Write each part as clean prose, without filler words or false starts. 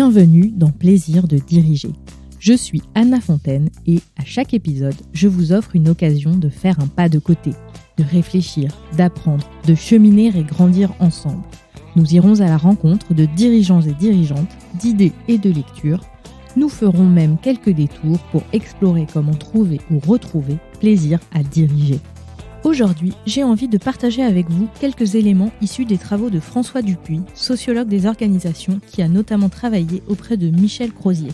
Bienvenue dans Plaisir de diriger. Je suis Anna Fontaine et à chaque épisode, je vous offre une occasion de faire un pas de côté, de réfléchir, d'apprendre, de cheminer et grandir ensemble. Nous irons à la rencontre de dirigeants et dirigeantes, d'idées et de lectures. Nous ferons même quelques détours pour explorer comment trouver ou retrouver plaisir à diriger. Aujourd'hui, j'ai envie de partager avec vous quelques éléments issus des travaux de François Dupuis, sociologue des organisations qui a notamment travaillé auprès de Michel Crozier.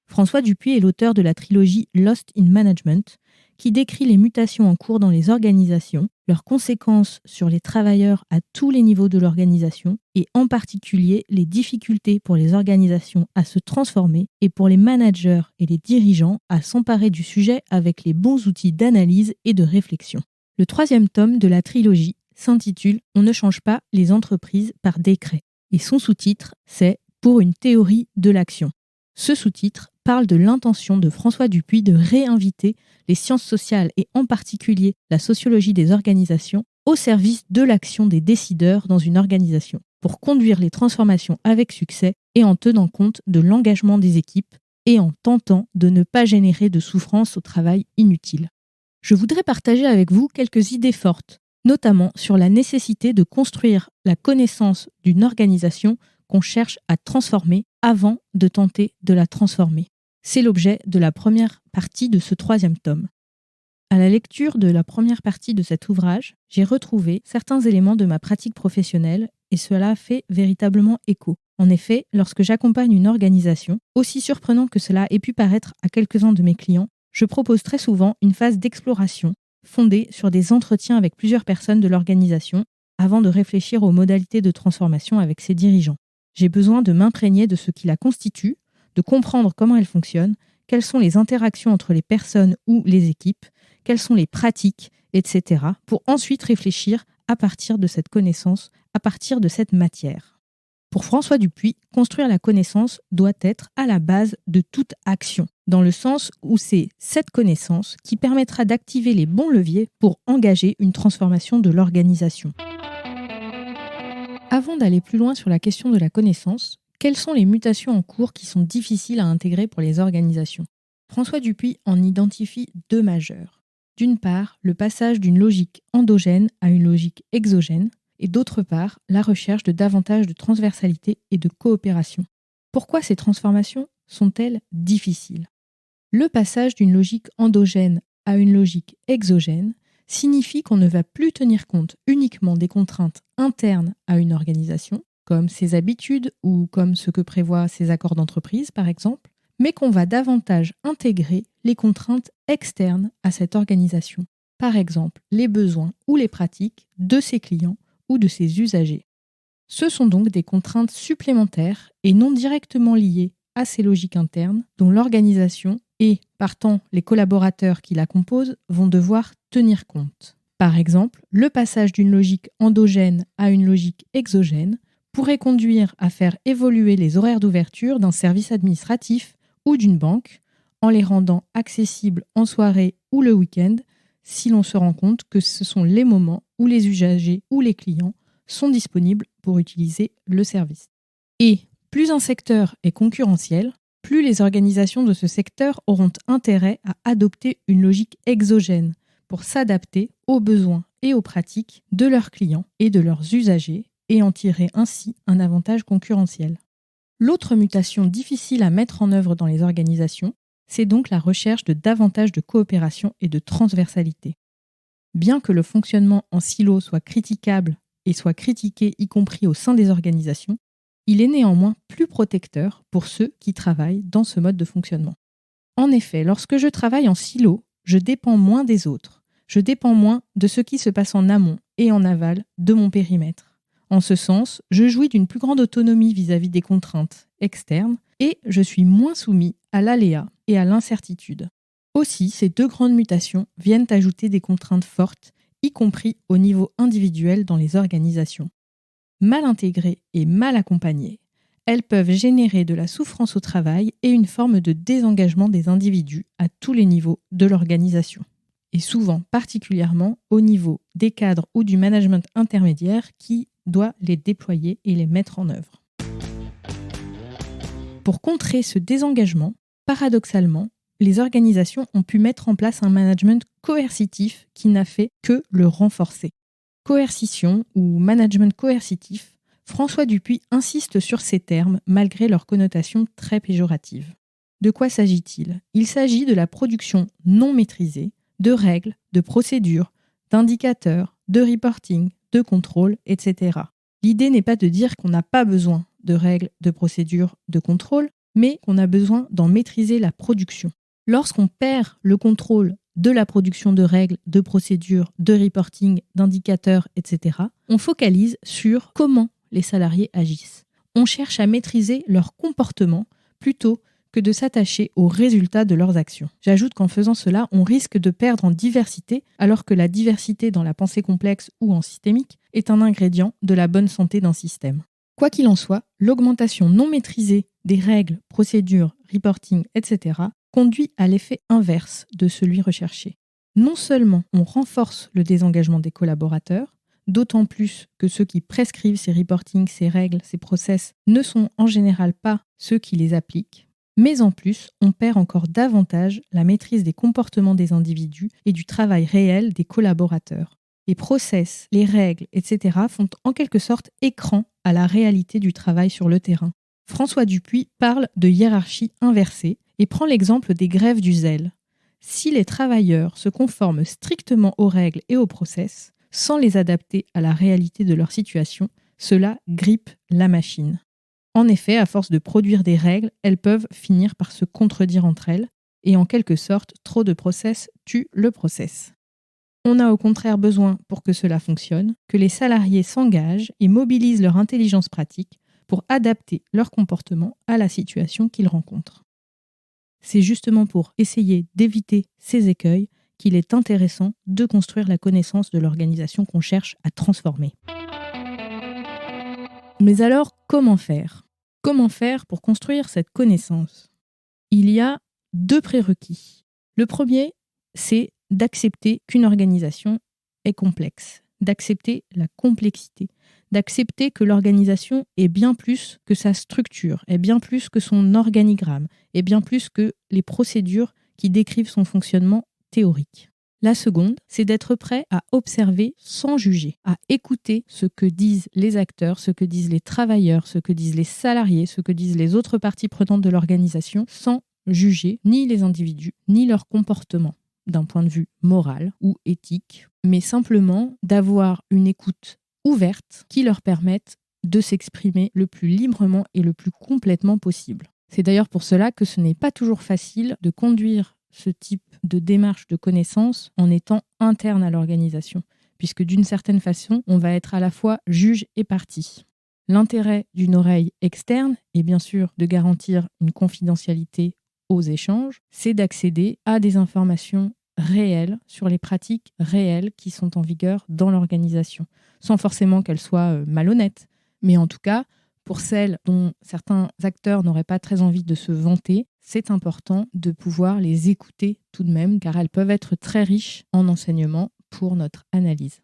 François Dupuis est l'auteur de la trilogie Lost in Management, qui décrit les mutations en cours dans les organisations, leurs conséquences sur les travailleurs à tous les niveaux de l'organisation et en particulier les difficultés pour les organisations à se transformer et pour les managers et les dirigeants à s'emparer du sujet avec les bons outils d'analyse et de réflexion. Le 3e tome de la trilogie s'intitule « On ne change pas les entreprises par décret » et son sous-titre c'est « Pour une théorie de l'action ». Ce sous-titre parle de l'intention de François Dupuis de réinviter les sciences sociales et en particulier la sociologie des organisations au service de l'action des décideurs dans une organisation pour conduire les transformations avec succès et en tenant compte de l'engagement des équipes et en tentant de ne pas générer de souffrance au travail inutile. Je voudrais partager avec vous quelques idées fortes, notamment sur la nécessité de construire la connaissance d'une organisation qu'on cherche à transformer avant de tenter de la transformer. C'est l'objet de la première partie de ce 3e tome. À la lecture de la première partie de cet ouvrage, j'ai retrouvé certains éléments de ma pratique professionnelle et cela fait véritablement écho. En effet, lorsque j'accompagne une organisation, aussi surprenant que cela ait pu paraître à quelques-uns de mes clients, je propose très souvent une phase d'exploration fondée sur des entretiens avec plusieurs personnes de l'organisation avant de réfléchir aux modalités de transformation avec ses dirigeants. J'ai besoin de m'imprégner de ce qui la constitue, de comprendre comment elle fonctionne, quelles sont les interactions entre les personnes ou les équipes, quelles sont les pratiques, etc. pour ensuite réfléchir à partir de cette connaissance, à partir de cette matière. Pour François Dupuis, construire la connaissance doit être à la base de toute action, dans le sens où c'est cette connaissance qui permettra d'activer les bons leviers pour engager une transformation de l'organisation. Avant d'aller plus loin sur la question de la connaissance, quelles sont les mutations en cours qui sont difficiles à intégrer pour les organisations ? François Dupuis en identifie 2 majeures. D'une part, le passage d'une logique endogène à une logique exogène, et d'autre part, la recherche de davantage de transversalité et de coopération. Pourquoi ces transformations sont-elles difficiles ? Le passage d'une logique endogène à une logique exogène signifie qu'on ne va plus tenir compte uniquement des contraintes internes à une organisation, comme ses habitudes ou comme ce que prévoient ses accords d'entreprise par exemple, mais qu'on va davantage intégrer les contraintes externes à cette organisation, par exemple les besoins ou les pratiques de ses clients ou de ses usagers. Ce sont donc des contraintes supplémentaires et non directement liées à ces logiques internes dont l'organisation et, partant, les collaborateurs qui la composent vont devoir tenir compte. Par exemple, le passage d'une logique endogène à une logique exogène pourrait conduire à faire évoluer les horaires d'ouverture d'un service administratif ou d'une banque en les rendant accessibles en soirée ou le week-end si l'on se rend compte que ce sont les moments où les usagers ou les clients sont disponibles pour utiliser le service. Et plus un secteur est concurrentiel, plus les organisations de ce secteur auront intérêt à adopter une logique exogène pour s'adapter aux besoins et aux pratiques de leurs clients et de leurs usagers et en tirer ainsi un avantage concurrentiel. L'autre mutation difficile à mettre en œuvre dans les organisations, c'est donc la recherche de davantage de coopération et de transversalité. Bien que le fonctionnement en silo soit critiquable et soit critiqué y compris au sein des organisations, il est néanmoins plus protecteur pour ceux qui travaillent dans ce mode de fonctionnement. En effet, lorsque je travaille en silo, je dépends moins des autres, je dépends moins de ce qui se passe en amont et en aval de mon périmètre. En ce sens, je jouis d'une plus grande autonomie vis-à-vis des contraintes externes et je suis moins soumis à l'aléa et à l'incertitude. Aussi, ces 2 grandes mutations viennent ajouter des contraintes fortes, y compris au niveau individuel dans les organisations. Mal intégrées et mal accompagnées, elles peuvent générer de la souffrance au travail et une forme de désengagement des individus à tous les niveaux de l'organisation. Et souvent particulièrement au niveau des cadres ou du management intermédiaire qui doit les déployer et les mettre en œuvre. Pour contrer ce désengagement, paradoxalement, les organisations ont pu mettre en place un management coercitif qui n'a fait que le renforcer. Coercition ou management coercitif, François Dupuy insiste sur ces termes malgré leur connotation très péjorative. De quoi s'agit-il ? Il s'agit de la production non maîtrisée de règles, de procédures, d'indicateurs, de reporting, de contrôle, etc. L'idée n'est pas de dire qu'on n'a pas besoin de règles, de procédures, de contrôle, mais qu'on a besoin d'en maîtriser la production. Lorsqu'on perd le contrôle de la production de règles, de procédures, de reporting, d'indicateurs, etc., on focalise sur comment les salariés agissent. On cherche à maîtriser leur comportement plutôt que de s'attacher aux résultats de leurs actions. J'ajoute qu'en faisant cela, on risque de perdre en diversité, alors que la diversité dans la pensée complexe ou en systémique est un ingrédient de la bonne santé d'un système. Quoi qu'il en soit, l'augmentation non maîtrisée des règles, procédures, reporting, etc. conduit à l'effet inverse de celui recherché. Non seulement on renforce le désengagement des collaborateurs, d'autant plus que ceux qui prescrivent ces reportings, ces règles, ces process ne sont en général pas ceux qui les appliquent, mais en plus, on perd encore davantage la maîtrise des comportements des individus et du travail réel des collaborateurs. Les process, les règles, etc. font en quelque sorte écran à la réalité du travail sur le terrain. François Dupuy parle de hiérarchie inversée et prend l'exemple des grèves du zèle. Si les travailleurs se conforment strictement aux règles et aux process, sans les adapter à la réalité de leur situation, cela grippe la machine. En effet, à force de produire des règles, elles peuvent finir par se contredire entre elles, et en quelque sorte, trop de process tue le process. On a au contraire besoin, pour que cela fonctionne, que les salariés s'engagent et mobilisent leur intelligence pratique pour adapter leur comportement à la situation qu'ils rencontrent. C'est justement pour essayer d'éviter ces écueils qu'il est intéressant de construire la connaissance de l'organisation qu'on cherche à transformer. Mais alors, comment faire ? Comment faire pour construire cette connaissance ? Il y a 2 prérequis. Le premier, c'est d'accepter qu'une organisation est complexe, d'accepter la complexité, d'accepter que l'organisation est bien plus que sa structure, est bien plus que son organigramme, est bien plus que les procédures qui décrivent son fonctionnement théorique. La seconde, c'est d'être prêt à observer sans juger, à écouter ce que disent les acteurs, ce que disent les travailleurs, ce que disent les salariés, ce que disent les autres parties prenantes de l'organisation, sans juger ni les individus, ni leur comportement d'un point de vue moral ou éthique, mais simplement d'avoir une écoute ouverte qui leur permette de s'exprimer le plus librement et le plus complètement possible. C'est d'ailleurs pour cela que ce n'est pas toujours facile de conduire ce type de démarche de connaissance en étant interne à l'organisation, puisque d'une certaine façon, on va être à la fois juge et partie. L'intérêt d'une oreille externe est bien sûr de garantir une confidentialité aux échanges, c'est d'accéder à des informations réelles sur les pratiques réelles qui sont en vigueur dans l'organisation, sans forcément qu'elles soient malhonnêtes, mais en tout cas, pour celles dont certains acteurs n'auraient pas très envie de se vanter, c'est important de pouvoir les écouter tout de même, car elles peuvent être très riches en enseignements pour notre analyse.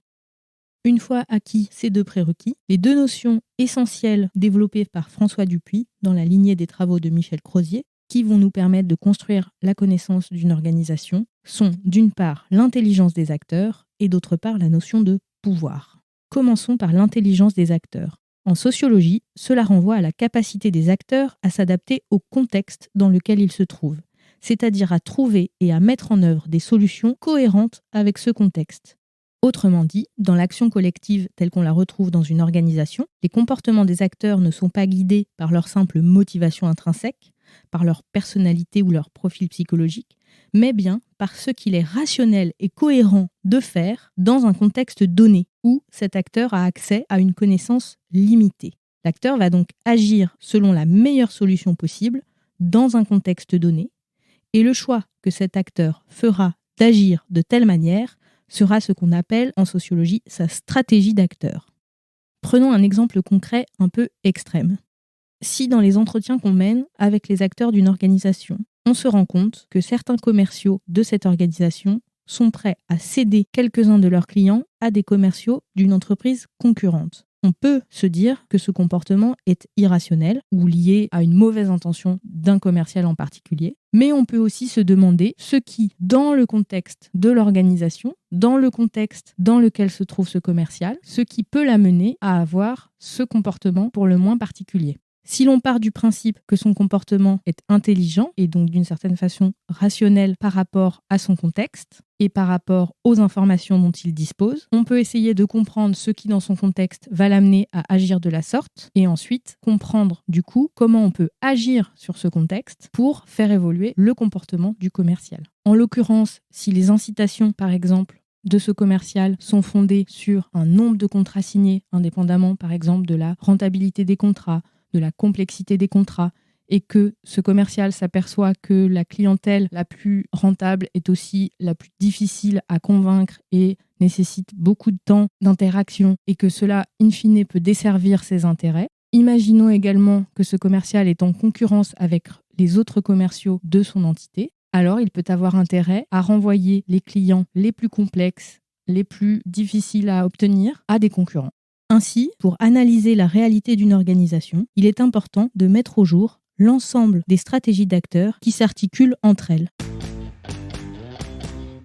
Une fois acquis ces 2 prérequis, les 2 notions essentielles développées par François Dupuy dans la lignée des travaux de Michel Crozier, qui vont nous permettre de construire la connaissance d'une organisation, sont d'une part l'intelligence des acteurs et d'autre part la notion de pouvoir. Commençons par l'intelligence des acteurs. En sociologie, cela renvoie à la capacité des acteurs à s'adapter au contexte dans lequel ils se trouvent, c'est-à-dire à trouver et à mettre en œuvre des solutions cohérentes avec ce contexte. Autrement dit, dans l'action collective telle qu'on la retrouve dans une organisation, les comportements des acteurs ne sont pas guidés par leur simple motivation intrinsèque, par leur personnalité ou leur profil psychologique, mais bien par ce qu'il est rationnel et cohérent de faire dans un contexte donné, où cet acteur a accès à une connaissance limitée. L'acteur va donc agir selon la meilleure solution possible dans un contexte donné, et le choix que cet acteur fera d'agir de telle manière sera ce qu'on appelle en sociologie sa stratégie d'acteur. Prenons un exemple concret un peu extrême. Si dans les entretiens qu'on mène avec les acteurs d'une organisation, on se rend compte que certains commerciaux de cette organisation sont prêts à céder quelques-uns de leurs clients à des commerciaux d'une entreprise concurrente. On peut se dire que ce comportement est irrationnel ou lié à une mauvaise intention d'un commercial en particulier, mais on peut aussi se demander ce qui, dans le contexte de l'organisation, dans le contexte dans lequel se trouve ce commercial, ce qui peut l'amener à avoir ce comportement pour le moins particulier. Si l'on part du principe que son comportement est intelligent et donc d'une certaine façon rationnel par rapport à son contexte et par rapport aux informations dont il dispose, on peut essayer de comprendre ce qui dans son contexte va l'amener à agir de la sorte et ensuite comprendre du coup comment on peut agir sur ce contexte pour faire évoluer le comportement du commercial. En l'occurrence, si les incitations par exemple de ce commercial sont fondées sur un nombre de contrats signés, indépendamment par exemple de la rentabilité des contrats, de la complexité des contrats, et que ce commercial s'aperçoit que la clientèle la plus rentable est aussi la plus difficile à convaincre et nécessite beaucoup de temps d'interaction, et que cela, in fine, peut desservir ses intérêts. Imaginons également que ce commercial est en concurrence avec les autres commerciaux de son entité. Alors, il peut avoir intérêt à renvoyer les clients les plus complexes, les plus difficiles à obtenir, à des concurrents. Ainsi, pour analyser la réalité d'une organisation, il est important de mettre au jour l'ensemble des stratégies d'acteurs qui s'articulent entre elles.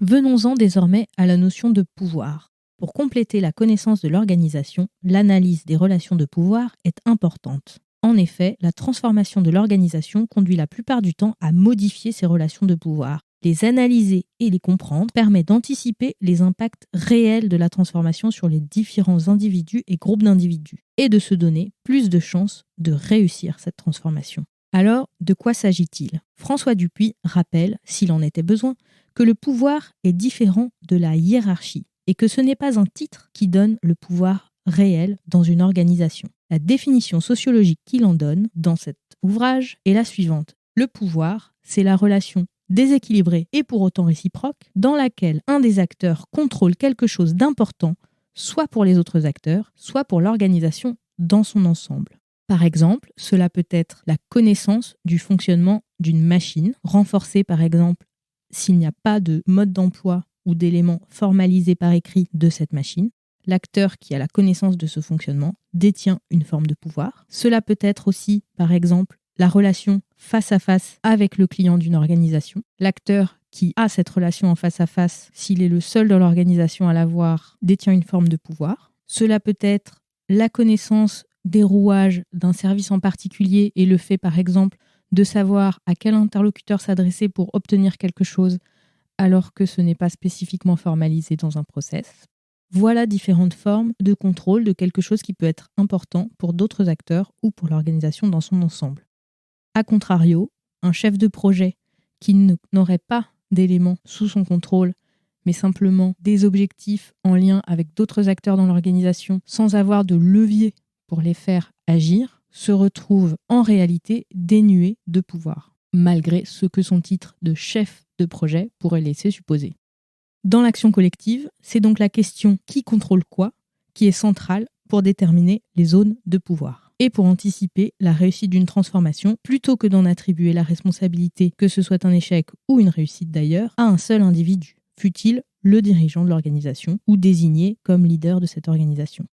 Venons-en désormais à la notion de pouvoir. Pour compléter la connaissance de l'organisation, l'analyse des relations de pouvoir est importante. En effet, la transformation de l'organisation conduit la plupart du temps à modifier ces relations de pouvoir. Les analyser et les comprendre permet d'anticiper les impacts réels de la transformation sur les différents individus et groupes d'individus et de se donner plus de chances de réussir cette transformation. Alors, de quoi s'agit-il ? François Dupuy rappelle, s'il en était besoin, que le pouvoir est différent de la hiérarchie et que ce n'est pas un titre qui donne le pouvoir réel dans une organisation. La définition sociologique qu'il en donne dans cet ouvrage est la suivante. Le pouvoir, c'est la relation déséquilibrée et pour autant réciproque, dans laquelle un des acteurs contrôle quelque chose d'important, soit pour les autres acteurs, soit pour l'organisation dans son ensemble. Par exemple, cela peut être la connaissance du fonctionnement d'une machine, renforcée par exemple s'il n'y a pas de mode d'emploi ou d'éléments formalisés par écrit de cette machine. L'acteur qui a la connaissance de ce fonctionnement détient une forme de pouvoir. Cela peut être aussi, par exemple, la relation face à face avec le client d'une organisation. L'acteur qui a cette relation en face à face, s'il est le seul dans l'organisation à l'avoir, détient une forme de pouvoir. Cela peut être la connaissance des rouages d'un service en particulier et le fait, par exemple, de savoir à quel interlocuteur s'adresser pour obtenir quelque chose alors que ce n'est pas spécifiquement formalisé dans un process. Voilà différentes formes de contrôle de quelque chose qui peut être important pour d'autres acteurs ou pour l'organisation dans son ensemble. A contrario, un chef de projet qui n'aurait pas d'éléments sous son contrôle, mais simplement des objectifs en lien avec d'autres acteurs dans l'organisation, sans avoir de levier pour les faire agir, se retrouve en réalité dénué de pouvoir, malgré ce que son titre de chef de projet pourrait laisser supposer. Dans l'action collective, c'est donc la question qui contrôle quoi qui est centrale pour déterminer les zones de pouvoir et pour anticiper la réussite d'une transformation plutôt que d'en attribuer la responsabilité, que ce soit un échec ou une réussite d'ailleurs, à un seul individu, fût-il le dirigeant de l'organisation ou désigné comme leader de cette organisation.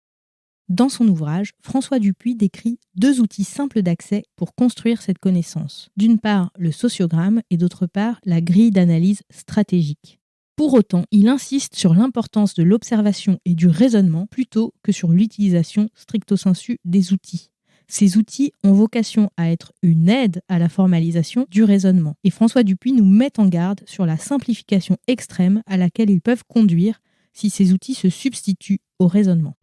Dans son ouvrage, François Dupuy décrit 2 outils simples d'accès pour construire cette connaissance. D'une part, le sociogramme et d'autre part, la grille d'analyse stratégique. Pour autant, il insiste sur l'importance de l'observation et du raisonnement plutôt que sur l'utilisation stricto sensu des outils. Ces outils ont vocation à être une aide à la formalisation du raisonnement. Et François Dupuy nous met en garde sur la simplification extrême à laquelle ils peuvent conduire si ces outils se substituent au raisonnement.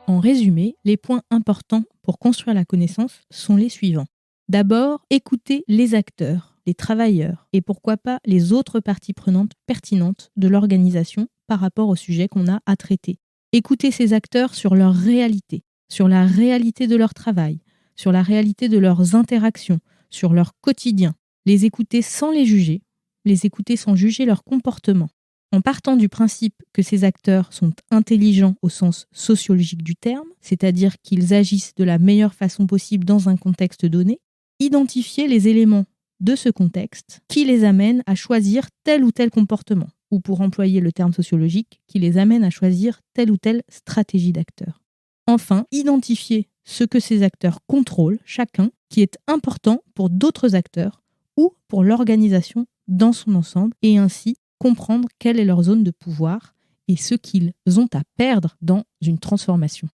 En résumé, les points importants pour construire la connaissance sont les suivants. D'abord, écouter les acteurs, les travailleurs et pourquoi pas les autres parties prenantes pertinentes de l'organisation par rapport au sujet qu'on a à traiter. Écouter ces acteurs sur leur réalité, sur la réalité de leur travail, sur la réalité de leurs interactions, sur leur quotidien. Les écouter sans les juger, les écouter sans juger leur comportement. En partant du principe que ces acteurs sont intelligents au sens sociologique du terme, c'est-à-dire qu'ils agissent de la meilleure façon possible dans un contexte donné, identifier les éléments de ce contexte qui les amène à choisir tel ou tel comportement, ou pour employer le terme sociologique, qui les amène à choisir telle ou telle stratégie d'acteur. Enfin, identifier ce que ces acteurs contrôlent chacun, qui est important pour d'autres acteurs ou pour l'organisation dans son ensemble, et ainsi comprendre quelle est leur zone de pouvoir et ce qu'ils ont à perdre dans une transformation.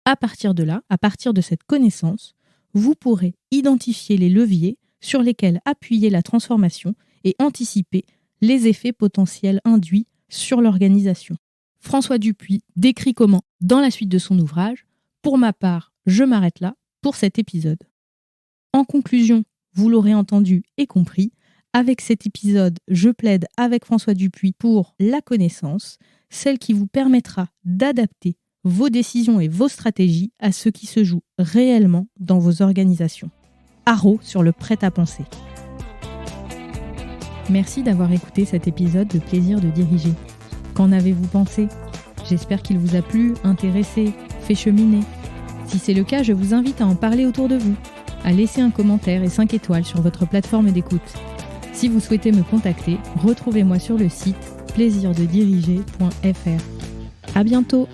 À partir de là, à partir de cette connaissance, vous pourrez identifier les leviers sur lesquels appuyer la transformation et anticiper les effets potentiels induits sur l'organisation. François Dupuy décrit comment dans la suite de son ouvrage. Pour ma part, je m'arrête là pour cet épisode. En conclusion, vous l'aurez entendu et compris, avec cet épisode, je plaide avec François Dupuy pour la connaissance, celle qui vous permettra d'adapter vos décisions et vos stratégies à ce qui se joue réellement dans vos organisations. Haro sur le prêt-à-penser. Merci d'avoir écouté cet épisode de Plaisir de diriger. Qu'en avez-vous pensé ? J'espère qu'il vous a plu, intéressé, fait cheminer. Si c'est le cas, je vous invite à en parler autour de vous, à laisser un commentaire et 5 étoiles sur votre plateforme d'écoute. Si vous souhaitez me contacter, retrouvez-moi sur le site plaisirdediriger.fr. À bientôt!